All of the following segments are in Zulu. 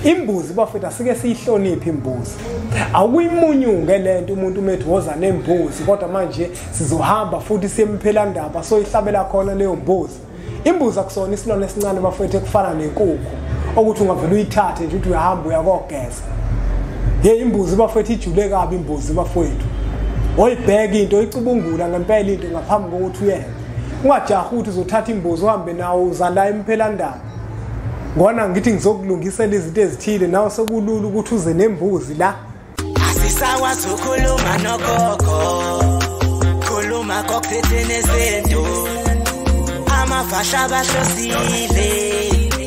imbuzi bafethu asike siyihloniphe imbuzi awuyimunyunge lento umuntu umethi woza nembuzi kodwa manje sizohamba futhi siyemphelandaba soyihlabela khona leyo mbuzi imbuzi akusona isilwane esincane bafethu ekufana nenkukhu ukuthi ungavela uyithathe nje uthi uyahamba uyakogeza imbuzi bafethu ijule kabi imbuzi bafethu oyibheka into oyicubungula ngempela into ngaphambi kokuthi uyenze ungajaha ukuthi uzothatha imbuzi uhambe nawo uzala emphelandaba ngona ngithi ngizokulungisela izinto ezithile nawe sekulula ukuthi uze nembuzi la asisakwazi ukukhuluma nogogo khuluma kokuthethe nezinto amavasha bahlosile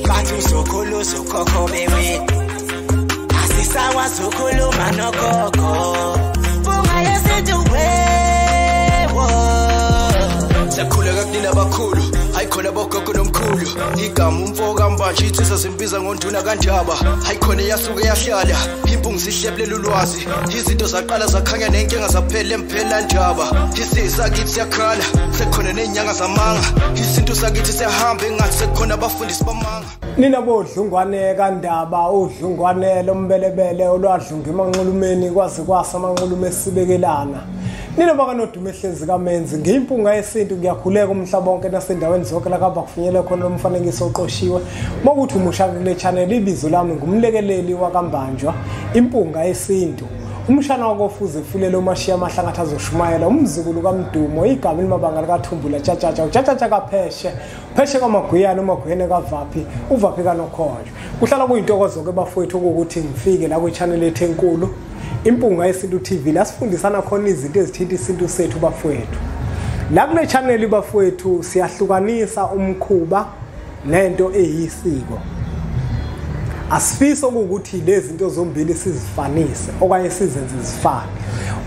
bathi usokhuluza ugogo bewe asisakwazi ukukhuluma nogogo bungayeseduwewo sakhuleka kunina abakhulu hayikhona bogogo nomkhulu igama umfoka mbanje itsisa simbiza ngonduna kanjaba hayikhona yasuke yahlala impunzi ihlebelela ulwazi izinto zaqala zakhanya nenkinga zaphela emphela njaba isisa kithi siyakhala sekhona nenyanga zamanga izinto sakithi siyahamba engathi sekhona abafundisi bamanga nina bodlungwane kandaba udlungwane lombelebele olwadlunga emanqulumeni kwaze kwasa amanqulume esibekelana nina bakanodume ehlezi kamenzi ngimpunga yesintu ngiyakhuleka umhlaba wonke nasendaweni zonke la kaba kufinyela khona umfanekiso oqoshiwe mokuthi umusha kule channel ibizo lami ngumlekeleli wakambanjwa impunga yesintu umshana wakofuze fulele umashiya amahlangatha azoshumayela umzukulu kaMdumo igama limabanga likaThumbula tshatatsha kapheshe pheshe kwamagwiyana umagwiyene kavaphi uvaphi kanokhonjo kuhlala kuyintokozo ke bafowethu ukuthi ngifike la kwi-channel ethu enkulu impunga yesintu TV la sifundisana khona izinto ezithinta isintu sethu bafowethu la kule channel bafowethu siyahlukanisa umkhuba nento eyisiko asifisa ukuthi lezi zinto zombili sizifanise okanye sizenze zifane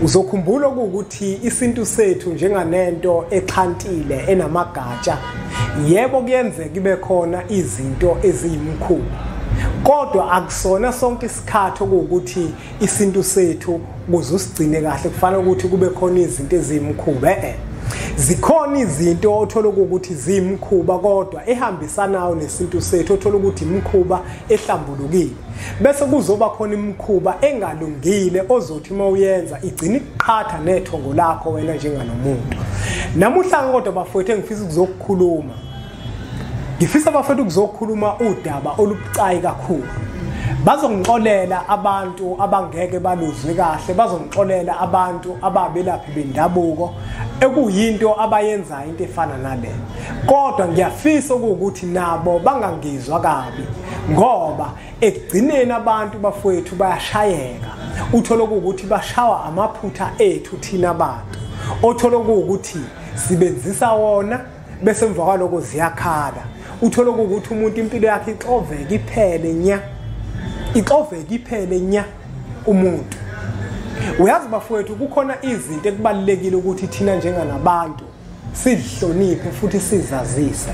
uzokhumbula ukuthi isintu sethu njenganento exhantile enamagatsha yebo kuyenzeka ibe khona izinto eziyimkhuba kodwa akusona sonke isikhathi ukuthi isintu sethu kuzosigcine kahle kufanele ukuthi kube khona izinto eziyimkhuba zikhona izinto othola ukuthi ziyimkhuba kodwa ehambisanayo nesintu sethu othola ukuthi imkhuba ehlambulukile bese kuzoba khona imkhuba engalungile ozothi mawuyenza igcina iqhatha nethongo lakho wena njenganomuntu namuhla kodwa bafowethu ngifisa ukuzokukhuluma ngifisa bafowethu ukuzokhuluma udaba olubucayi kakhulu bazongixolela abantu abangeke baluzwe kahle bazongixolela abantu ababelaphi bendabuko ekuyinto abayenza into efana nale kodwa ngiyafisa ukuthi nabo bangangizwa kabi ngoba ekugcineni abantu bafowethu bayashayeka uthola ukuthi bashawa amaphutha ethu thina abantu othola ukuthi sibenzisa wona bese emva kwaloko ziyakhala uthola ukuthi umuntu impilo yakhe ixoveke iphele nya umuntu uyazi bafowethu kukhona izinto ekubalekile ukuthi thina njenganabantu sizihloniphe futhi sizazise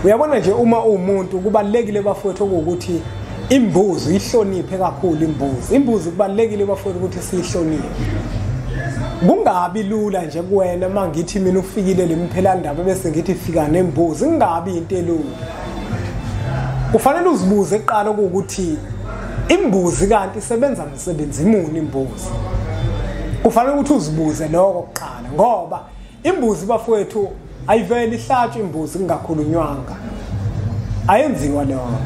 uyabona nje uma umuntu kubalekile bafowethu ukuthi imbuzi uyihloniphe kakhulu imbuzi kubalekile bafowethu ukuthi siyihloniphe kungabi lula nje kuwena mangithi mina ufikile lemphelandaba bese ngithi fika nembuzi kungabi into elula ufanele uzibuze eqala ukuthi imbuzi kanti isebenza umsebenzi imuni imbuzi kufanele ukuthi uzibuze lokho kuqala ngoba imbuzi bafowethu ayiveli ihlatshwe imbuzi kungakhulunywanga ayenziwa lokho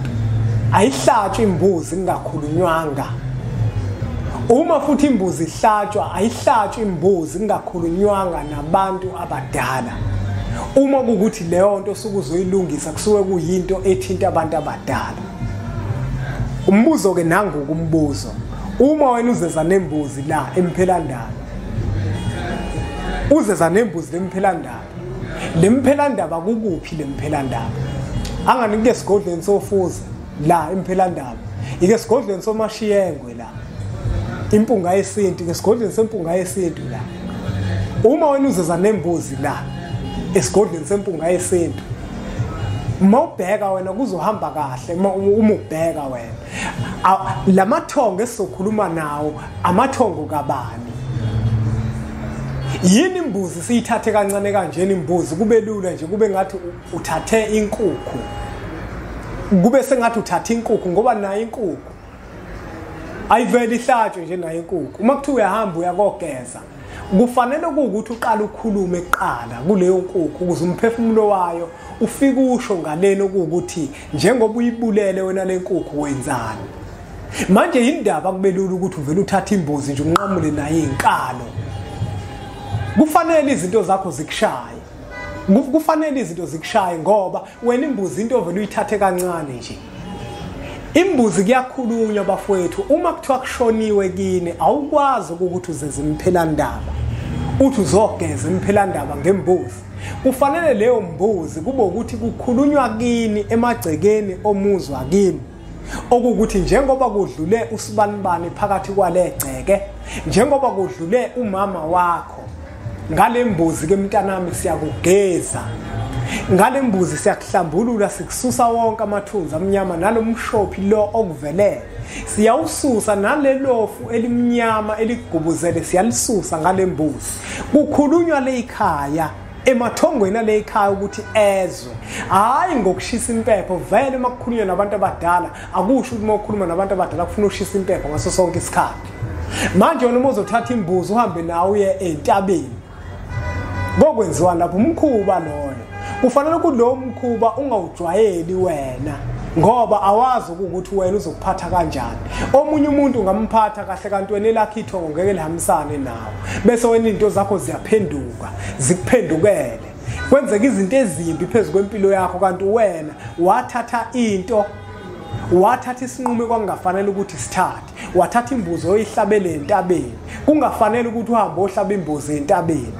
ayihlatshwe imbuzi kungakhulunywanga uma futhi imbuzi ihlatshwa ayihlatshwe imbuzi kungakhulunywanga nabantu abadala uma ukuthi leyo nto sokuzoyilungisa kusuke kuyinto ethinta abantu abadala umbuzo ke nangoku umbuzo uma wena uzeza nembuzi la emphelandaba uzeza nembuzi lemphelandaba lemphelandaba kukuphi lemphelandaba anganike esigodlweni sofuza la emphelandaba ike esigodlweni somashiyengwe la impunga yesintu ke esigodlweni sempunga yesintu la uma wena uzeza nembuzi la esigodlweni sempunga yesintu mawubheka wena kuzohamba kahle uma ubheka wena lamathongo esizokhuluma nawo amathongo kabani yini imbuzi siyithathe kancane kanjena imbuzi kube lula nje kube ngathi uthathe inkukhu kube sengathi uthatha inkukhu ngoba nayo inkukhu ayiveli ihlatshwe nje nayo inkukhu. Uma kuthiwa uyahamba uyakogeza kufanele ukuthi uqale ukhulume kuqala kuleyo nkukhu ukuze umphefumulo wayo ufike usho ngaleno ukuthi njengoba uyibulele wena le nkukhu wenzani. Manje indaba kubelula ukuthi uvele uthatha imbuzi nje unqamule nayo inkalo. Kufanele izinto zakho zikushaye. Kufanele izinto zikushaye ngoba wena imbuzi into ovela uyithathe kancane nje. Imbuzi kuyakhulunywa bafowethu uma kuthiwa kushoniwe kini awukwazi ukuthi uzeze imphelandaba. Uthi uzogeza imphelandaba ngembuzi. Kufanele leyo mbuzi kube ukuthi kukhulunywa kini emagcekeni omuzwa kini. Okukuthi njengoba kudlule usibanibani phakathi kwalegceke, njengoba kudlule umama wakho, ngale mbuzi ke mntanami siyakugeza. Ngale mbuzi siyakuhlambulula sikususa wonke amathunzi amnyama nalomshophi lo okuvelele. Siyawususa nalelofu elimnyama eligubuzele siyalisusa ngale mbuzi. Kukhulunywa le ikhaya emathongweni le ikhaya ukuthi ezwe. Hayi ngokushisa impepho vele makukhulunywa nabantu abadala akusho ukuthi makukhuluma nabantu abadala kufuna ushisa impepho ngaso sonke isikhathi. Manje wena uzothatha imbuzi uhambe nawe uye entabeni. Ngokwenziwa lapho umkhuba loyo. Kufanele ukuthi lo mkhuba ungawujwayeli wena ngoba awazi ukuthi wena uzokuphatha kanjani. Omunye umuntu ungamphatha kahle kanti wena elakhe ithongo ngeke lihambisane nawe. Bese wena into zakho ziyaphenduka, zikuphendukele. Kwenzeka izinto ezimbi phezulu kwempilo yakho kanti wena wathatha isinqumo kwangafanele ukuthi sithathe. Wathatha imbuzi oyihlabela entabeni. Kungafanele ukuthi uhambe ohlaba imbuzi entabeni.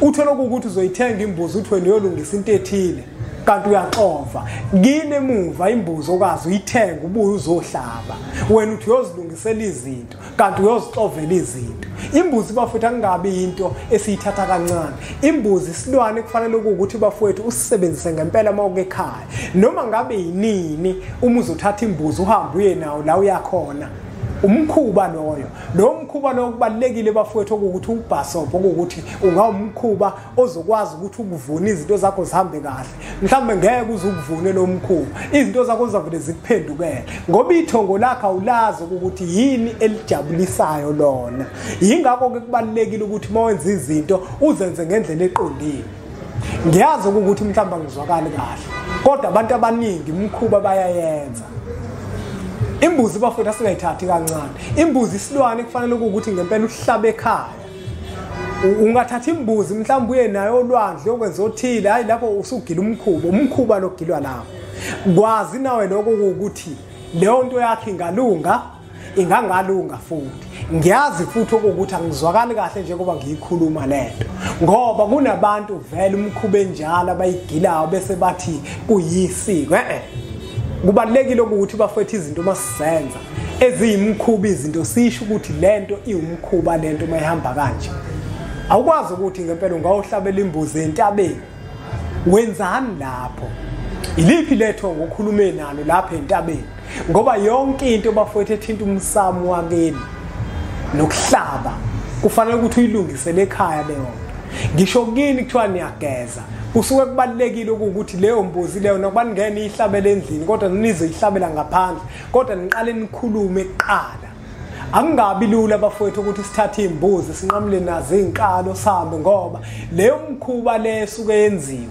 Uthola ukuthi uzoyithenga imbuzi uthi wena uyolungisa into ethile kanti uyaxova. Kine emuva imbuzi okazi uyithenga ubuye uzohlaba. Wena uthi uyozilungisela izinto kanti uyozixovela izinto. Imbuzi bafethu angabe into esiyithatha kancane. Imbuzi isilwane kufanele ukuthi bafethu usisebenzise ngempela mawuke ekhaya. Noma ngabe yinini uma uzothatha imbuzi uhambe uye nawo la uyakhona. Umkhuba loyo. Lo mkhuba lo kubalekile bafowethu ukuthi ubhasopo ukuthi ungawumkhuba ozokwazi ukuthi ukuvuna izinto zakho zihambe kahle. Mhlambe ngeke uzukuvune lo mkhuba. Izinto zakho zavele zikuphendukele. Ngoba ithongo lakho awulazi ukuthi yini elijabulisayo lona. Yingakho ke kubalekile ukuthi mawenza izinto uzenze ngendlela eqondile. Ngiyazi ukuthi mhlamba ngizwakala kahle. Kodwa abantu abaningi umkhuba bayayenza. Imbuzi bafethu asingayithathi kancane. Imbuzi isilwane kufanele ukuthi ngempela uhlabe ekhaya. Ungathatha imbuzi mhlawumbe uye nayo olwandle okwenza othile hayi lapho usugila umkhuba lokugilwa lapho. Kwazi nawe lokho ukuthi leyo nto yakhe ingangalunga futhi. Ngiyazi futhi ukuthi angizwakali kahle njengoba ngiyikhuluma lento. Ngoba kunabantu vele umkhuba enjalo abayigilayo bese bathi kuyisiko. Kubalekile ukuthi bafethu izinto masizenza eziyimkhuba izinto sisho ukuthi lento iwumkhuba lento mayihamba kanje. Awukwazi ukuthi ngempela ungawohlabela imbuzi entabeni. Wenzani lapho? Iliphi letho ngokhulume nalo lapha entabeni? Ngoba yonke into bafethu ethinta umsamo wakeni nokuhlaba kufanele ukuthi uyilungisele ekhaya leyo. Ngisho kini kuthiwa niyageza. Kusuke kubalekile ukuthi leyo mbuzi leyo nokuba ngene ihlabela endlini kodwa nize ihlabela ngaphandle kodwa niqale nikhulume kuqala. Akungabi lula bafowethu ukuthi sithathe imbuzi sinqamule nazo izinkalo sahambe ngoba leyo mkhuba lesuke yenziwe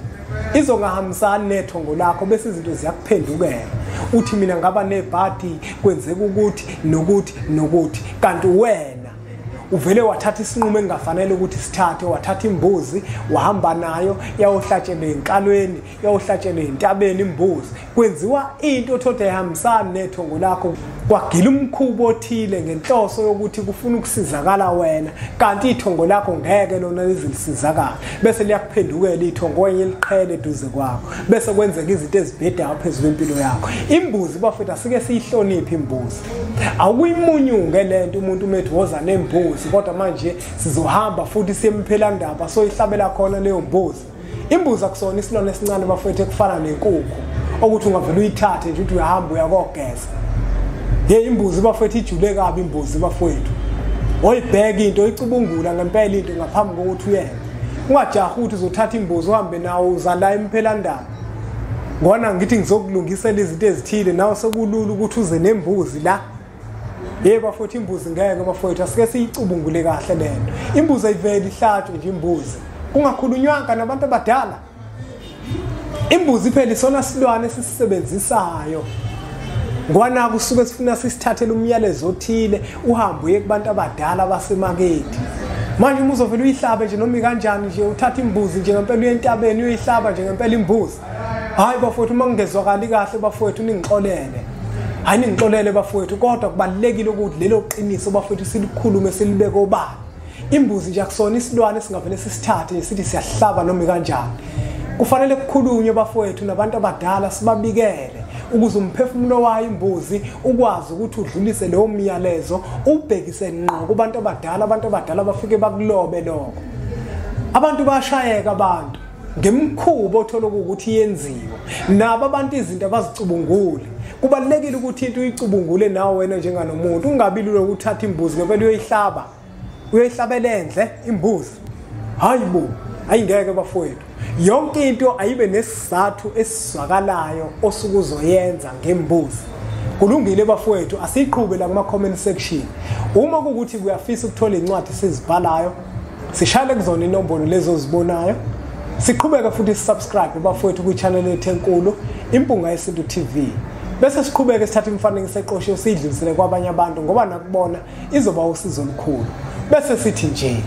izongahambisani nethongo lakho bese izinto ziyakuphendukela. Uthi mina ngaba nebhadi kwenzeka ukuthi nokuthi kanti wena uvele wathatha isinqumo engafanele ukuthi sithathe. Wathatha imbuzi wahamba nayo yawohlatshela enkalweni yawohlatshela entabeni imbuzi. Kwenziwa into othoda ehambisana nethongo lakho. Kwagila umkhubo othile ngenhloso yokuthi kufuna ukusizakala wena kanti ithongo lakho ngeke lona lizilisizakala. Bese liyakuphendukela ithongo wenye liqhele eduze kwakho. Bese kwenzeka izinto ezibhedayo phezulu empilo yakho. Imbuzi bafethu asike siyihloniphe imbuzi. Awuyimunyunge lento umuntu umethi woza nembuzi kodwa manje sizohamba futhi siyemphelandaba soyihlabela khona leyo mbuzi. Imbuzi akusona isilwane esincane bafethu ekufana nenkukhu ukuthi ungavela uyithathe nje uthi uyahamba uyakogeza. Imbuzi bafethu ijule kabi imbuzi bafethu. Oyibheka into icubungula ngempela into ngaphambi kokuthi uyenze. Ungajaha ukuthi uzothatha imbuzi uhambe nawo uzala imphelandaba. ngona ngithi ngizokulungisela izinto ezithile nawe sekulula ukuthi uze nembuzi la. Yebo bafowethu imbuzi ngeke bafowethu asike siyicubungule kahle lento. Imbuzi ayiveli ihlatshwe nje imbuzi. Kungakhulunywanga nabantu abadala. Imbuzi phela isona isilwane esisisebenzisayo. Ngwana kusuke sifuna sisithathele umyalezo othile uhambe uye kubantu abadala basemaketi. Manje umuzovela uyihlabe nje noma kanjani nje uthatha imbuzi nje ngempela uyentabeni uyihlaba nje ngempela imbuzi. Hayi bafowethu mangingezwakali kahle bafowethu ningixolele. Hayi ningixolele bafowethu kodwa kubalekile ukuthi lelo qiniso bafowethu silikhulume silibeke obani. Imbuzi nje akusona isilwane singavele sisithathe sithi siyahlaba noma kanjani. Kufanele kukhulunywe bafowethu nabantu abadala sibabikele ukuze umphefumulo wayo imbuzi ukwazi ukuthi udlulise leyo myalezo ubhekise ngqo kubantu abadala bafike bakulobe lokho. Abantu bayashayeka abantu ngemikhuba othola ukuthi yenziwe nabo abantu izinto abazicubungule. Kubalekile ukuthi into uyicubungule nawe wena njenganomuntu ungabilule ukuthatha imbuzi ngempela uyoyihlabela endle imbuzi. Hayibo ayingeke bafowethu. Yonke into ayibe nesizathu esizwakalayo osukuzoyenza ngembuzi. Kulungile bafowethu asiqhube la kuma comment section. Uma kukuthi kuyafisa ukuthola incwadi sizibhalayo sishale kuzona inombolo lezo zibonayo. Siqhubeka futhi subscribe bafowethu ku channel yethu enkulu Impunga Yesintu TV. Bese siqhubeka sithatha imfanekiso eqoshiwe sidlulisele kwabanye abantu ngoba nakubona izoba usizo olukhulu. Bese sithi nje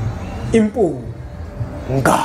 impunga.